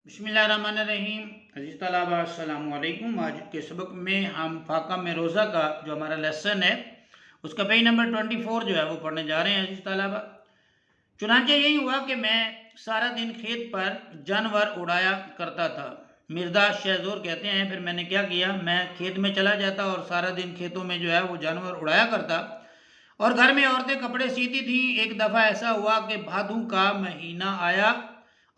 بسم اللہ الرحمن الرحیم۔ عزیز طلبہ السلام علیکم۔ آج کے سبق میں ہم فاقہ میں روزہ کا جو ہمارا لیسن ہے اس کا پیج نمبر 24 جو ہے وہ پڑھنے جا رہے ہیں۔ عزیز طلبہ، چنانچہ یہی ہوا کہ میں سارا دن کھیت پر جانور اڑایا کرتا تھا۔ مرزا شہزور کہتے ہیں پھر میں نے کیا کیا، میں کھیت میں چلا جاتا اور سارا دن کھیتوں میں جو ہے وہ جانور اڑایا کرتا اور گھر میں عورتیں کپڑے سیتی تھیں۔ ایک دفعہ ایسا ہوا کہ بھادو کا مہینہ آیا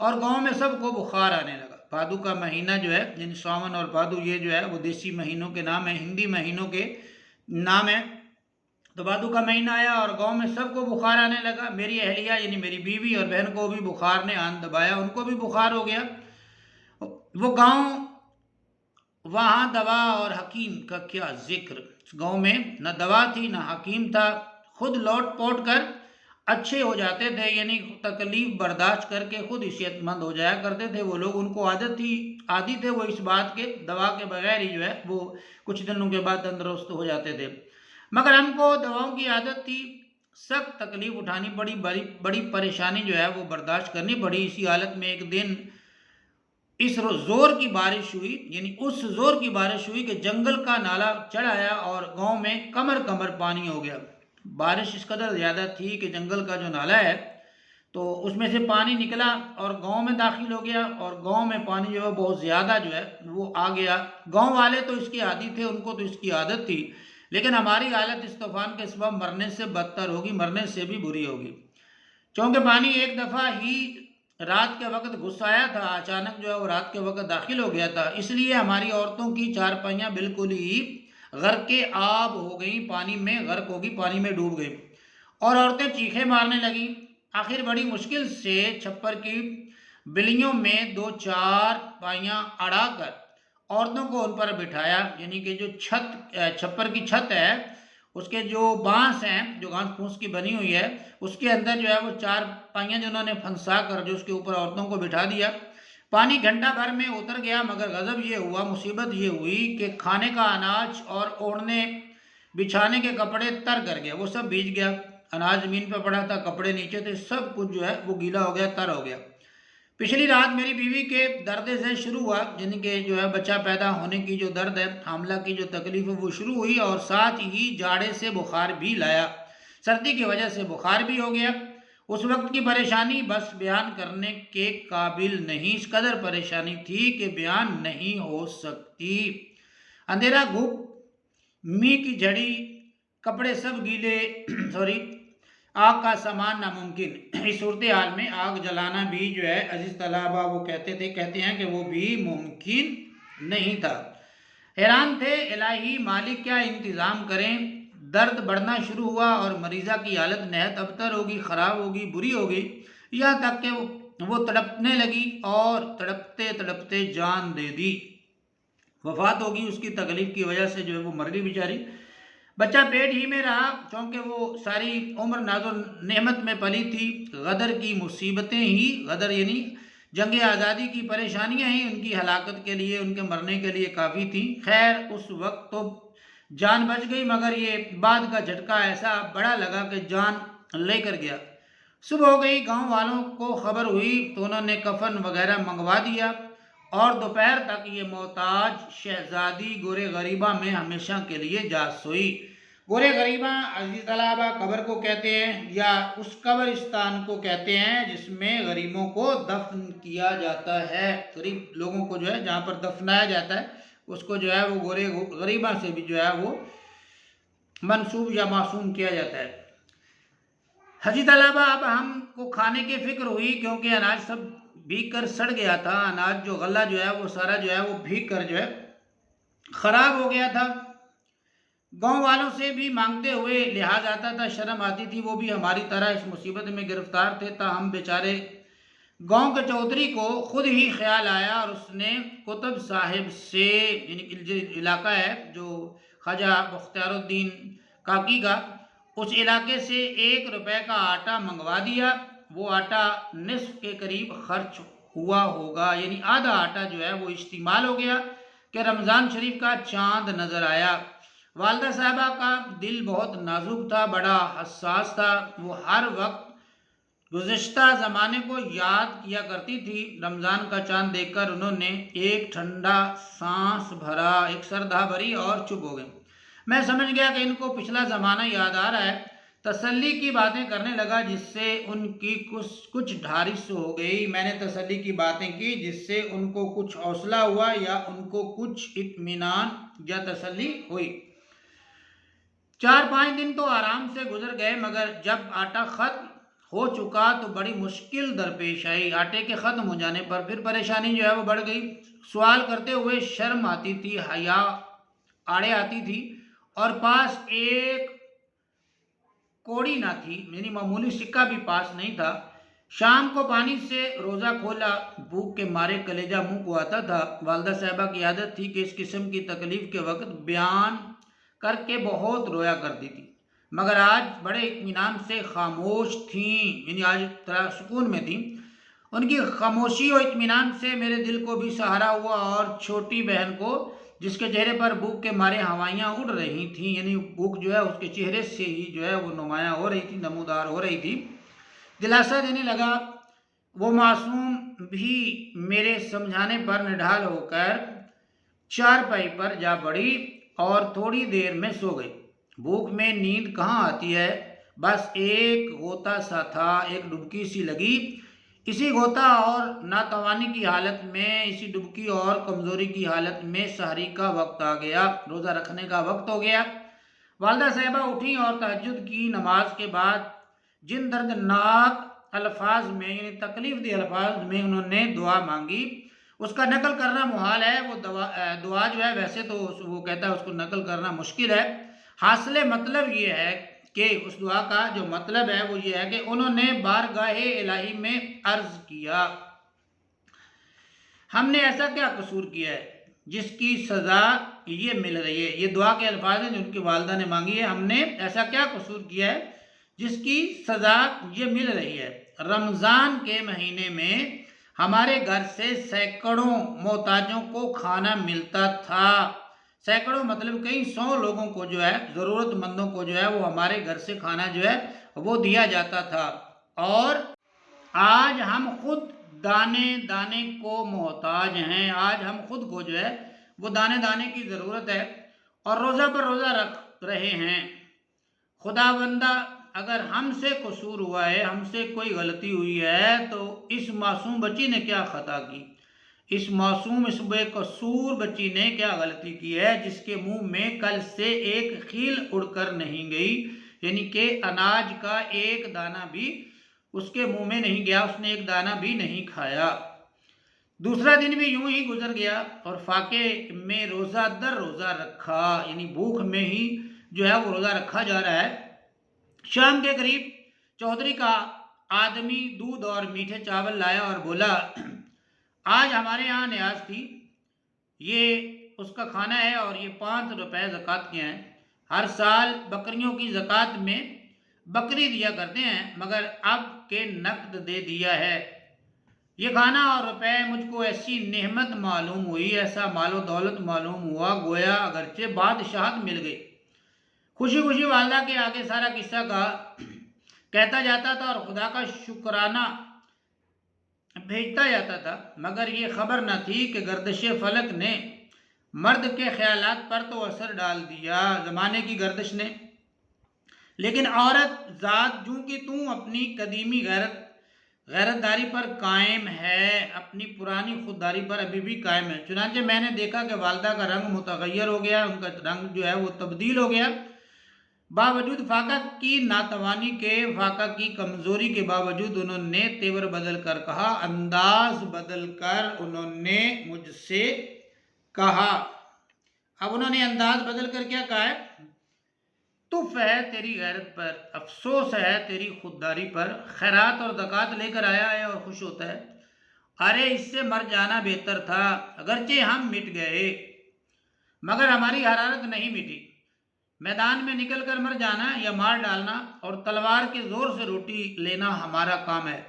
اور گاؤں میں سب کو بخار آنے لگا۔ بھادو کا مہینہ جو ہے یعنی ساون اور بھادو، یہ جو ہے وہ دیسی مہینوں کے نام ہیں، ہندی مہینوں کے نام ہیں۔ تو بھادو کا مہینہ آیا اور گاؤں میں سب کو بخار آنے لگا۔ میری اہلیہ یعنی میری بیوی اور بہن کو بھی بخار نے آن دبایا، ان کو بھی بخار ہو گیا۔ وہ گاؤں، وہاں دوا اور حکیم کا کیا ذکر، گاؤں میں نہ دوا تھی نہ حکیم تھا، خود لوٹ پوٹ کر اچھے ہو جاتے تھے، یعنی تکلیف برداشت کر کے خود صحت مند ہو جایا کرتے تھے وہ لوگ۔ ان کو عادی تھے وہ اس بات کے، دوا کے بغیر ہی جو ہے وہ کچھ دنوں کے بعد تندرست ہو جاتے تھے، مگر ہم کو دواؤں کی عادت تھی، سخت تکلیف اٹھانی پڑی، بڑی پریشانی جو ہے وہ برداشت کرنی پڑی۔ اسی حالت میں ایک دن اس زور کی بارش ہوئی، یعنی اس زور کی بارش ہوئی کہ جنگل کا نالا چڑھ آیا اور گاؤں میں کمر پانی ہو گیا۔ بارش اس قدر زیادہ تھی کہ جنگل کا جو نالا ہے تو اس میں سے پانی نکلا اور گاؤں میں داخل ہو گیا، اور گاؤں میں پانی جو ہے بہت زیادہ جو ہے وہ آ گیا۔ گاؤں والے تو اس کی عادی تھے، ان کو تو اس کی عادت تھی، لیکن ہماری حالت اس طوفان کے سبب مرنے سے بدتر ہوگی، مرنے سے بھی بری ہوگی، چونکہ پانی ایک دفعہ ہی رات کے وقت گھس آیا تھا، اچانک جو ہے وہ رات کے وقت داخل ہو گیا تھا، اس لیے ہماری عورتوں کی چارپائیاں بالکل ہی غرق آب ہو گئیں، پانی میں غرق ہوگی، پانی میں ڈوب گئی اور عورتیں چیخیں مارنے لگیں۔ آخر بڑی مشکل سے چھپر کی بلیوں میں 2 چارپائیاں اڑا کر عورتوں کو ان پر بٹھایا، یعنی کہ جو چھپر کی چھت ہے اس کے جو بانس ہیں، جو گھاس پھوس کی بنی ہوئی ہے، اس کے اندر جو ہے وہ 4 پائیاں جنہوں نے پھنسا کر جو اس کے اوپر عورتوں کو بٹھا دیا۔ پانی گھنٹہ بھر میں اتر گیا، مگر غضب یہ ہوا، مصیبت یہ ہوئی کہ کھانے کا اناج اور اوڑھنے بچھانے کے کپڑے تر کر گیا، وہ سب بھیج گیا۔ اناج زمین پہ پڑا تھا، کپڑے نیچے تھے، سب کچھ جو ہے وہ گیلا ہو گیا، تر ہو گیا۔ پچھلی رات میری بیوی کے درد سے شروع ہوا، یعنی کہ جو ہے بچہ پیدا ہونے کی جو درد ہے، حاملہ کی جو تکلیف ہے وہ شروع ہوئی، اور ساتھ ہی جاڑے سے بخار بھی لایا، سردی کی وجہ سے بخار بھی ہو گیا۔ اس وقت کی پریشانی بس بیان کرنے کے قابل نہیں، اس قدر پریشانی تھی کہ بیان نہیں ہو سکتی۔ اندھیرا گھپ، می کی جھڑی، کپڑے سب گیلے، آگ کا سامان ناممکن۔ اس صورتحال میں آگ جلانا بھی جو ہے عزیز طلبہ وہ کہتے ہیں کہ وہ بھی ممکن نہیں تھا۔ حیران تھے، الہی مالک کیا انتظام کریں۔ درد بڑھنا شروع ہوا اور مریضہ کی حالت نہایت ابتر ہوگی، خراب ہوگی، بری ہوگی، یہاں تک کہ وہ تڑپنے لگی اور تڑپتے تڑپتے جان دے دی، وفات ہوگی۔ اس کی تکلیف کی وجہ سے جو ہے وہ مر گئی بیچاری۔ بچہ پیٹ ہی میں رہا، چونکہ وہ ساری عمر ناز و نعمت میں پلی تھی۔ غدر کی مصیبتیں ہی، غدر یعنی جنگ آزادی کی پریشانیاں ہی ان کی ہلاکت کے لیے، ان کے مرنے کے لیے کافی تھیں۔ خیر اس وقت تو جان بچ گئی، مگر یہ بعد کا جھٹکا ایسا بڑا لگا کہ جان لے کر گیا۔ صبح ہو گئی، گاؤں والوں کو خبر ہوئی تو انہوں نے کفن وغیرہ منگوا دیا، اور دوپہر تک یہ محتاج شہزادی گورے غریبہ میں ہمیشہ کے لیے جا سوئی۔ گورے غریبہ عزیز طلبہ قبر کو کہتے ہیں، یا اس قبرستان کو کہتے ہیں جس میں غریبوں کو دفن کیا جاتا ہے، غریب لوگوں کو جو ہے جہاں پر دفنایا جاتا ہے اس کو جو ہے وہ گورے غریبہ سے بھی جو ہے وہ منسوب یا معصوم کیا جاتا ہے۔ حجی طلبہ اب ہم کو کھانے کی فکر ہوئی، کیونکہ اناج سب بھیگ کر سڑ گیا تھا، اناج جو غلہ جو ہے وہ سارا جو ہے وہ بھیگ کر جو ہے خراب ہو گیا تھا۔ گاؤں والوں سے بھی مانگتے ہوئے لحاظ آتا تھا، شرم آتی تھی، وہ بھی ہماری طرح اس مصیبت میں گرفتار تھے، تاہم بیچارے گاؤں کے چودھری کو خود ہی خیال آیا اور اس نے کتب صاحب سے، یعنی کہ جو علاقہ ہے جو خواجہ بختیار الدین کاکی کا، اس علاقے سے 1 روپے کا آٹا منگوا دیا۔ وہ آٹا نصف کے قریب خرچ ہوا ہوگا، یعنی آدھا آٹا جو ہے وہ استعمال ہو گیا کہ رمضان شریف کا چاند نظر آیا۔ والدہ صاحبہ کا دل بہت نازک تھا، بڑا حساس تھا، وہ ہر وقت گزشتہ زمانے کو یاد کیا کرتی تھی۔ رمضان کا چاند دیکھ کر انہوں نے ایک ٹھنڈا سانس بھرا، ایک سردھا بھری اور چپ ہو گئے۔ میں سمجھ گیا کہ ان کو پچھلا زمانہ یاد آ رہا ہے۔ تسلی کی باتیں کرنے لگا جس سے ان کی کچھ ڈھارس ہو گئی۔ میں نے تسلی کی باتیں کی جس سے ان کو کچھ حوصلہ ہوا یا ان کو کچھ اطمینان یا تسلی ہوئی۔ 4-5 دن تو آرام سے گزر گئے، مگر جب آٹا ختم ہو چکا تو بڑی مشکل درپیش آئی۔ آٹے کے ختم ہو جانے پر پھر پریشانی جو ہے وہ بڑھ گئی۔ سوال کرتے ہوئے شرم آتی تھی، حیا آڑے آتی تھی، اور پاس ایک کوڑی نہ تھی، یعنی معمولی سکہ بھی پاس نہیں تھا۔ شام کو پانی سے روزہ کھولا، بھوک کے مارے کلیجہ منہ کو آتا تھا۔ والدہ صاحبہ کی عادت تھی کہ اس قسم کی تکلیف کے وقت بیان کر کے بہت رویا کرتی تھی، مگر آج بڑے اطمینان سے خاموش تھیں، یعنی آج تھوڑا سکون میں تھیں۔ ان کی خاموشی اور اطمینان سے میرے دل کو بھی سہارا ہوا، اور چھوٹی بہن کو جس کے چہرے پر بھوک کے مارے ہوائیاں اڑ رہی تھیں، یعنی بھوک جو ہے اس کے چہرے سے ہی جو ہے وہ نمایاں ہو رہی تھی، نمودار ہو رہی تھی، دلاسا دینے لگا۔ وہ معصوم بھی میرے سمجھانے پر نڈھال ہو کر چارپائی پر جا پڑی اور تھوڑی دیر میں سو گئی۔ بھوک میں نیند کہاں آتی ہے، بس ایک غوطہ سا تھا، ایک ڈبکی سی لگی۔ اسی غوطہ اور ناتوانی کی حالت میں، اسی ڈبکی اور کمزوری کی حالت میں سحری کا وقت آ گیا، روزہ رکھنے کا وقت ہو گیا۔ والدہ صاحبہ اٹھیں اور تہجد کی نماز کے بعد جن دردناک الفاظ میں، یعنی تکلیف دہ الفاظ میں انہوں نے دعا مانگی، اس کا نقل کرنا محال ہے۔ وہ دعا جو ہے ویسے تو وہ کہتا ہے اس کو نقل کرنا مشکل ہے۔ حاصل مطلب یہ ہے کہ اس دعا کا جو مطلب ہے وہ یہ ہے کہ انہوں نے بارگاہ الہی میں عرض کیا، ہم نے ایسا کیا قصور کیا ہے جس کی سزا یہ مل رہی ہے۔ یہ دعا کے الفاظ ہیں جو ان کی والدہ نے مانگی ہے، ہم نے ایسا کیا قصور کیا ہے جس کی سزا یہ مل رہی ہے۔ رمضان کے مہینے میں ہمارے گھر سے سینکڑوں محتاجوں کو کھانا ملتا تھا۔ سینکڑوں مطلب کئی 100 لوگوں کو جو ہے، ضرورت مندوں کو جو ہے وہ ہمارے گھر سے کھانا جو ہے وہ دیا جاتا تھا، اور آج ہم خود دانے دانے کو محتاج ہیں۔ آج ہم خود کو جو ہے وہ دانے دانے کی ضرورت ہے، اور روزہ پر روزہ رکھ رہے ہیں۔ خدا بندہ، اگر ہم سے قصور ہوا ہے، ہم سے کوئی غلطی ہوئی ہے، تو اس معصوم بچی نے کیا خطا کی، اس معصوم، اس بے قصور بچی نے کیا غلطی کی ہے جس کے منہ میں کل سے ایک خیل اڑ کر نہیں گئی، یعنی کہ اناج کا ایک دانہ بھی اس کے منہ میں نہیں گیا، اس نے ایک دانہ بھی نہیں کھایا۔ دوسرا دن بھی یوں ہی گزر گیا، اور فاقے میں روزہ در روزہ رکھا، یعنی بھوک میں ہی جو ہے وہ روزہ رکھا جا رہا ہے۔ شام کے قریب چودھری کا آدمی دودھ اور میٹھے چاول لایا اور بولا، آج ہمارے ہاں نیاز تھی، یہ اس کا کھانا ہے، اور یہ 5 روپے زکوٰۃ کے ہیں۔ ہر سال بکریوں کی زکوٰۃ میں بکری دیا کرتے ہیں، مگر اب کے نقد دے دیا ہے۔ یہ کھانا اور روپے مجھ کو ایسی نعمت معلوم ہوئی، ایسا مال و دولت معلوم ہوا، گویا اگرچہ بادشاہت مل گئی۔ خوشی خوشی والدہ کے آگے سارا قصہ کہتا جاتا تھا اور خدا کا شکرانہ بھیجتا جاتا تھا، مگر یہ خبر نہ تھی کہ گردش فلک نے مرد کے خیالات پر تو اثر ڈال دیا، زمانے کی گردش نے۔ لیکن عورت ذات جوں کہ توں اپنی قدیمی غیرت داری پر قائم ہے، اپنی پرانی خودداری پر ابھی بھی قائم ہے۔ چنانچہ میں نے دیکھا کہ والدہ کا رنگ متغیر ہو گیا، ان کا رنگ جو ہے وہ تبدیل ہو گیا۔ باوجود فاقہ کی ناتوانی کے، فاقہ کی کمزوری کے باوجود انہوں نے تیور بدل کر کہا، انداز بدل کر انہوں نے مجھ سے کہا، اب انہوں نے انداز بدل کر کیا کہا ہے، تف ہے تیری غیرت پر، افسوس ہے تیری خودداری پر، خیرات اور زکوٰۃ لے کر آیا ہے اور خوش ہوتا ہے۔ ارے اس سے مر جانا بہتر تھا، اگرچہ ہم مٹ گئے مگر ہماری حرارت نہیں مٹی۔ میدان میں نکل کر مر جانا یا مار ڈالنا اور تلوار کے زور سے روٹی لینا ہمارا کام ہے،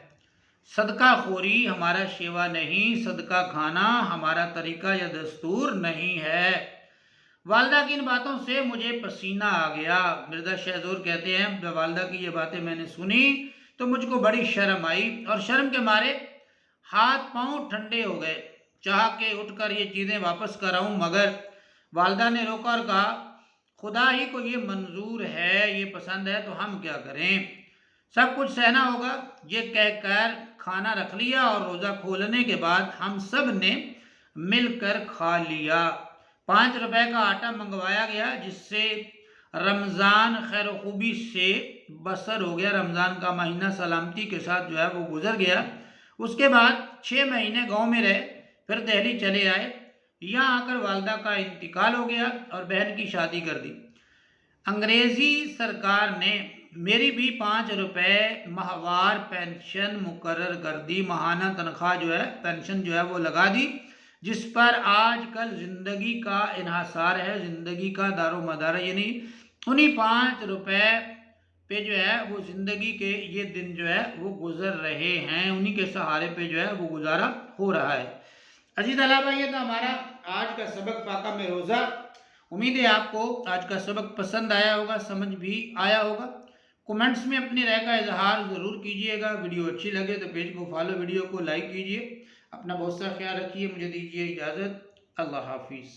صدقہ خوری ہمارا شیوا نہیں، صدقہ کھانا ہمارا طریقہ یا دستور نہیں ہے۔ والدہ کی ان باتوں سے مجھے پسینہ آ گیا۔ مرزا شہزور کہتے ہیں، جب والدہ کی یہ باتیں میں نے سنی تو مجھ کو بڑی شرم آئی اور شرم کے مارے ہاتھ پاؤں ٹھنڈے ہو گئے، چاہ کے اٹھ کر یہ چیزیں واپس کر آؤں، مگر والدہ نے روکا اور کہا خدا ہی کو یہ منظور ہے، یہ پسند ہے تو ہم کیا کریں، سب کچھ سہنا ہوگا۔ یہ کہہ کر کھانا رکھ لیا اور روزہ کھولنے کے بعد ہم سب نے مل کر کھا لیا۔ 5 روپے کا آٹا منگوایا گیا جس سے رمضان خیر و خوبی سے بسر ہو گیا، رمضان کا مہینہ سلامتی کے ساتھ جو ہے وہ گزر گیا۔ اس کے بعد 6 مہینے گاؤں میں رہے، پھر دہلی چلے آئے، یہاں آ کر والدہ کا انتقال ہو گیا اور بہن کی شادی کر دی۔ انگریزی سرکار نے میری بھی 5 روپے ماہوار پینشن مقرر کر دی، ماہانہ تنخواہ جو ہے پینشن جو ہے وہ لگا دی، جس پر آج کل زندگی کا انحصار ہے، زندگی کا دار و مدار ہے، یعنی انہی 5 روپے پہ جو ہے وہ زندگی کے یہ دن جو ہے وہ گزر رہے ہیں، انہی کے سہارے پہ جو ہے وہ گزارا ہو رہا ہے۔ عزیز طلباء، یہ تھا ہمارا آج کا سبق فاقہ میں روزہ۔ امید ہے آپ کو آج کا سبق پسند آیا ہوگا، سمجھ بھی آیا ہوگا۔ کومنٹس میں اپنی رائے کا اظہار ضرور کیجئے گا، ویڈیو اچھی لگے تو پیج کو فالو، ویڈیو کو لائک کیجئے۔ اپنا بہت سا خیال رکھیے، مجھے دیجئے اجازت، اللہ حافظ۔